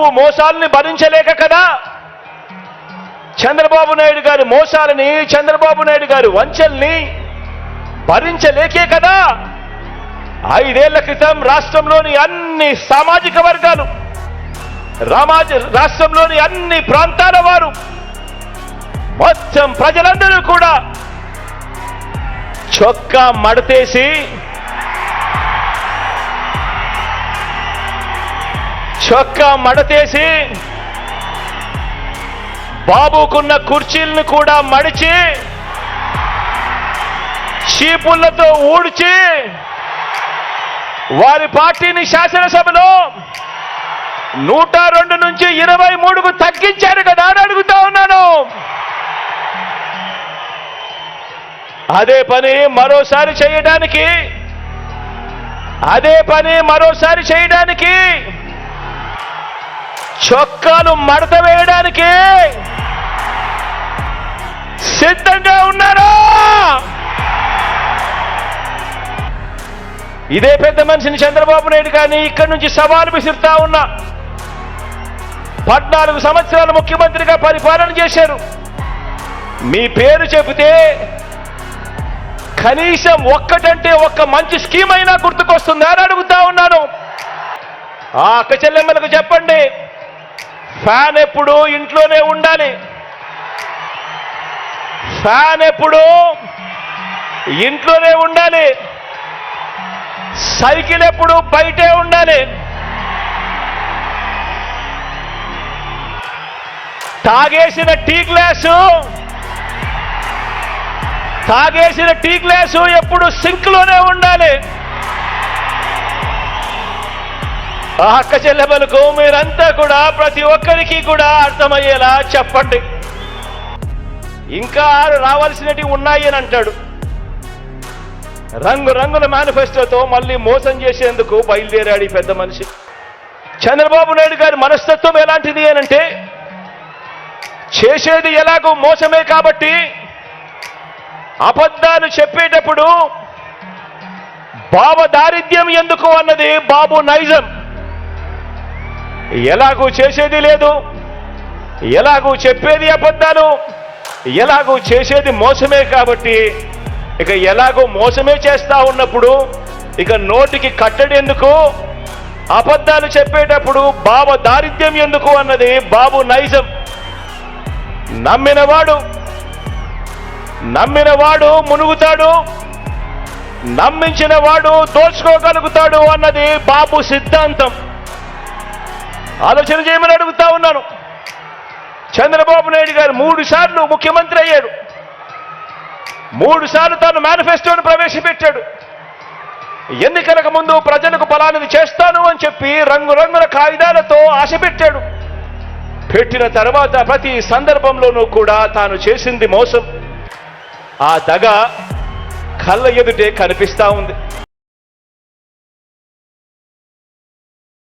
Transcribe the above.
బాబు మోసాలని భరించలేక కదా, చంద్రబాబు నాయుడు గారి మోసాలని, చంద్రబాబు నాయుడు గారి వంచల్ని భరించలేకే కదా 5 ఏళ్ల క్రితం రాష్ట్రంలోని అన్ని సామాజిక వర్గాలు, రాష్ట్రంలోని అన్ని ప్రాంతాల వారు, మొత్తం ప్రజలందరూ కూడా చొక్కా మడతేసి బాబుకున్న కుర్చీలను కూడా మడిచి చీపుళ్లతో ఊడ్చి వారి పార్టీని శాసనసభలో 102 నుంచి 23కు తగ్గించారు కదా అని అడుగుతా ఉన్నాను. అదే పని మరోసారి చేయడానికి చొక్కాలు మడత వేయడానికి సిద్ధంగా ఉన్నారా? ఇదే పెద్ద మనిషిని చంద్రబాబు నాయుడు గారిని ఇక్కడి నుంచి సవాలు విసురుతా ఉన్నా. 14 సంవత్సరాలు ముఖ్యమంత్రిగా పరిపాలన చేశారు. మీ పేరు చెబితే కనీసం ఒక్కటంటే ఒక్క మంచి స్కీమ్ అయినా గుర్తుకొస్తుందా అని అడుగుతా ఉన్నాను. ఆ అక్క చెల్లెమ్మలకు చెప్పండి, ఫ్యాన్ ఎప్పుడు ఇంట్లోనే ఉండాలి, ఫ్యాన్ ఎప్పుడు ఇంట్లోనే ఉండాలి, సైకిల్ ఎప్పుడు బయటే ఉండాలి, తాగేసిన టీ గ్లాసు ఎప్పుడు సింక్ లోనే ఉండాలి. అక్క చెల్లెమ్మలకు మీరంతా కూడా ప్రతి ఒక్కరికి కూడా అర్థమయ్యేలా చెప్పండి. ఇంకా 6 రావాల్సినవి ఉన్నాయి అని అంటాడు. రంగురంగుల మేనిఫెస్టోతో మళ్ళీ మోసం చేసేందుకు బయలుదేరాడు ఈ పెద్ద మనిషి. చంద్రబాబు నాయుడు గారి మనస్తత్వం ఎలాంటిది అనంటే, చేసేది ఎలాగో మోసమే కాబట్టి అబద్ధాలు చెప్పేటప్పుడు బాబు దారిద్ర్యం ఎందుకు అన్నది బాబు నైజం. ఎలాగూ చేసేది లేదు, ఎలాగూ చెప్పేది అబద్ధాలు, ఎలాగూ చేసేది మోసమే కాబట్టి ఇక ఎలాగో మోసమే చేస్తా ఉన్నప్పుడు ఇక నోటికి కట్టడి ఎందుకు, అబద్ధాలు చెప్పేటప్పుడు బాబు దారిద్ర్యం ఎందుకు అన్నది బాబు నైజం. నమ్మినవాడు మునుగుతాడు, నమ్మించిన వాడు దోచుకోగలుగుతాడు అన్నది బాబు సిద్ధాంతం. ఆలోచన చేయమని అడుగుతా ఉన్నాను. చంద్రబాబు నాయుడు గారు 3 సార్లు ముఖ్యమంత్రి అయ్యాడు. 3 సార్లు తాను మేనిఫెస్టోను ప్రవేశపెట్టాడు. ఎన్నికలకు ముందు ప్రజలకు ఫలానిది చేస్తాను అని చెప్పి రంగురంగుల కాగితాలతో ఆశ పెట్టాడు. పెట్టిన తర్వాత ప్రతి సందర్భంలోనూ కూడా తాను చేసింది మోసం. ఆ దగ కళ్ళ ఎదుటే కనిపిస్తా ఉంది.